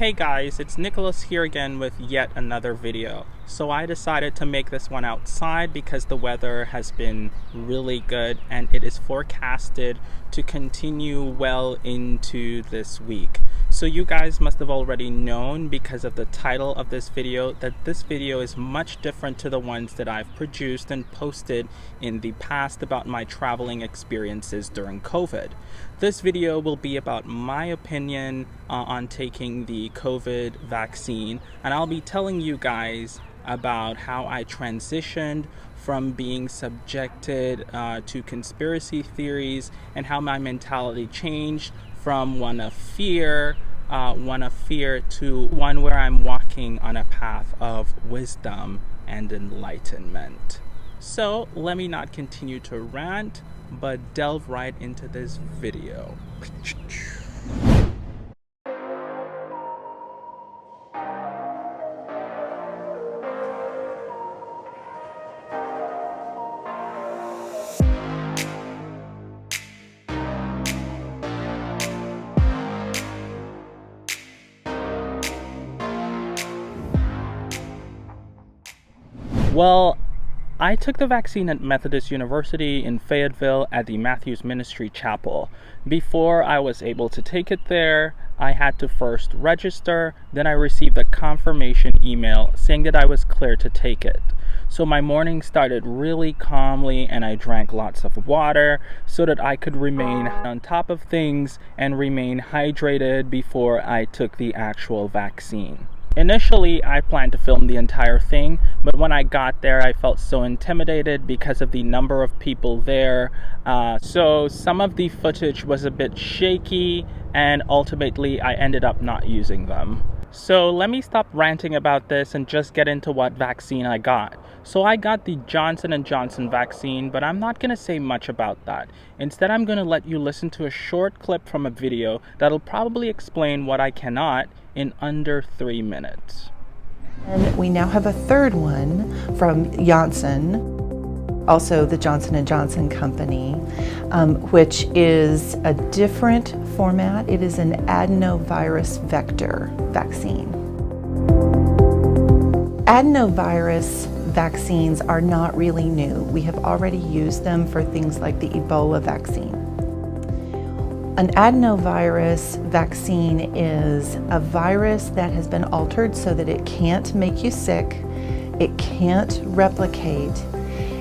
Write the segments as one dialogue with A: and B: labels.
A: Hey guys, it's Nicholas here again with yet another video. So I decided to make this one outside because the weather has been really good and it is forecasted to continue well into this week. So you guys must have already known because of the title of this video that this video is much different to the ones that I've produced and posted in the past about my traveling experiences during COVID. This video will be about my opinion on taking the COVID vaccine, and I'll be telling you guys about how I transitioned from being subjected to conspiracy theories and how my mentality changed from one of fear to one where I'm walking on a path of wisdom and enlightenment. So let me not continue to rant, but delve right into this video. Well, I took the vaccine at Methodist University in Fayetteville at the Matthews Ministry Chapel. Before I was able to take it there, I had to first register, then I received a confirmation email saying that I was clear to take it. So my morning started really calmly and I drank lots of water so that I could remain on top of things and remain hydrated before I took the actual vaccine. Initially, I planned to film the entire thing, but when I got there, I felt so intimidated because of the number of people there. So some of the footage was a bit shaky, and ultimately, I ended up not using them. So let me stop ranting about this and just get into what vaccine I got. So I got the Johnson & Johnson vaccine, but I'm not going to say much about that. Instead, I'm going to let you listen to a short clip from a video that'll probably explain what I cannot in under 3 minutes.
B: And we now have a third one from Janssen, also the Johnson & Johnson company, which is a different format. It is an adenovirus vector vaccine. Adenovirus vaccines are not really new. We have already used them for things like the Ebola vaccine. An adenovirus vaccine is a virus that has been altered so that it can't make you sick, it can't replicate,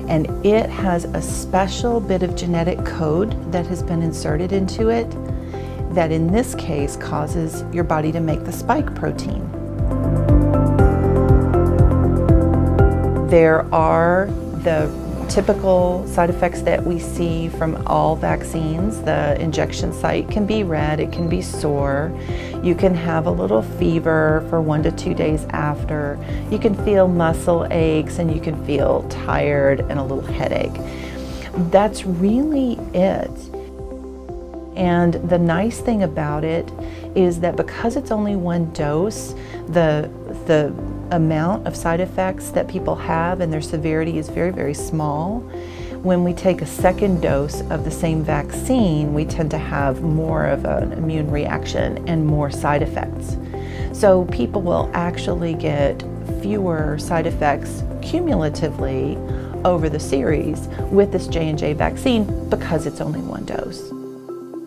B: and it has a special bit of genetic code that has been inserted into it that in this case causes your body to make the spike protein. There are the typical side effects that we see from all vaccines. The injection site can be red, it can be sore. You can have a little fever for 1 to 2 days after. You can feel muscle aches and you can feel tired and a little headache. That's really it. And the nice thing about it is that because it's only one dose, the amount of side effects that people have and their severity is very, very small. When we take a second dose of the same vaccine, we tend to have more of an immune reaction and more side effects. So people will actually get fewer side effects cumulatively over the series with this J&J vaccine because it's only one dose.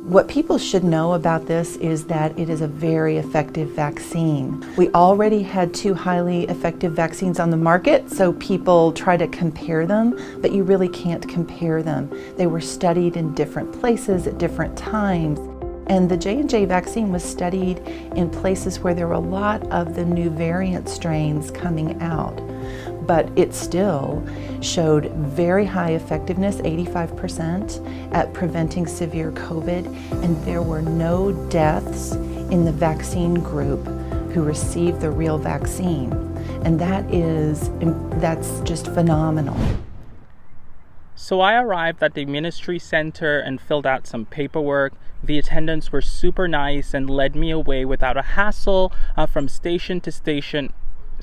B: What people should know about this is that it is a very effective vaccine. We already had 2 highly effective vaccines on the market, so people try to compare them, but you really can't compare them. They were studied in different places at different times. And the J&J vaccine was studied in places where there were a lot of the new variant strains coming out. But it still showed very high effectiveness, 85%, at preventing severe COVID, and there were no deaths in the vaccine group who received the real vaccine. And that's just phenomenal.
A: So I arrived at the ministry center and filled out some paperwork. The attendants were super nice and led me away without a hassle from station to station.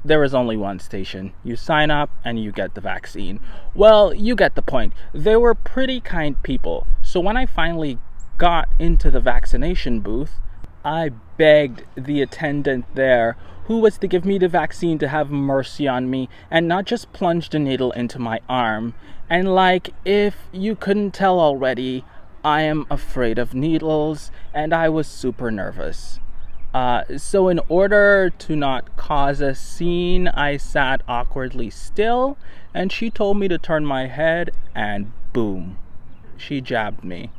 A: There is only one station. You sign up and you get the vaccine. Well, you get the point. They were pretty kind people. So when I finally got into the vaccination booth, I begged the attendant there, who was to give me the vaccine, to have mercy on me and not just plunge the needle into my arm. And like, if you couldn't tell already, I am afraid of needles and I was super nervous. So in order to not cause a scene, I sat awkwardly still, and she told me to turn my head, and boom, she jabbed me.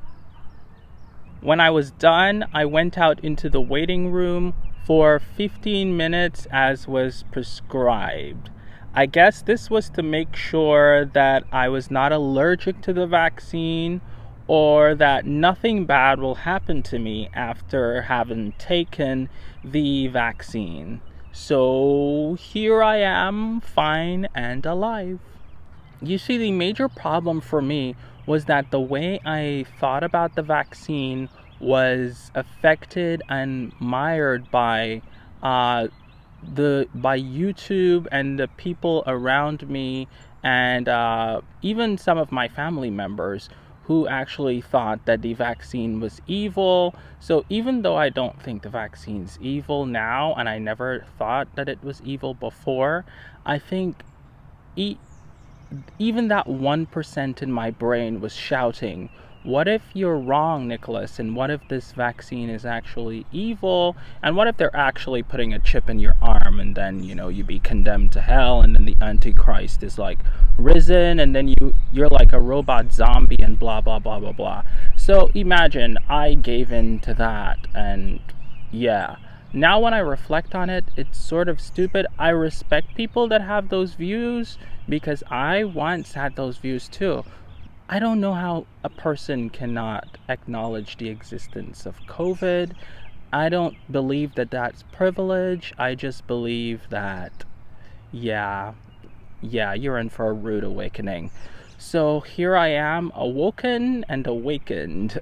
A: When I was done, I went out into the waiting room for 15 minutes as was prescribed. I guess this was to make sure that I was not allergic to the vaccine, or that nothing bad will happen to me after having taken the vaccine. So here I am, fine and alive. You see, the major problem for me was that the way I thought about the vaccine was affected and mired by YouTube and the people around me, and even some of my family members who actually thought that the vaccine was evil. So even though I don't think the vaccine's evil now, and I never thought that it was evil before, I think even that 1% in my brain was shouting, what if you're wrong, Nicholas? And what if this vaccine is actually evil? And what if they're actually putting a chip in your arm, and then, you be condemned to hell, and then the Antichrist is like risen, and then you're like a robot zombie, and blah, blah, blah, blah, blah. So imagine I gave in to that, and yeah. Now when I reflect on it, it's sort of stupid. I respect people that have those views, because I once had those views too. I don't know how a person cannot acknowledge the existence of COVID. I don't believe that that's privilege. I just believe that, yeah, you're in for a rude awakening. So here I am, awoken and awakened.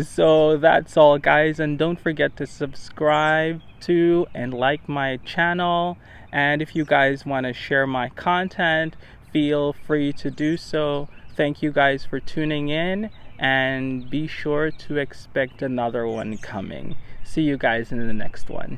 A: So that's all, guys. And don't forget to subscribe to and like my channel. And if you guys want to share my content, feel free to do so. Thank you guys for tuning in, and be sure to expect another one coming. See you guys in the next one.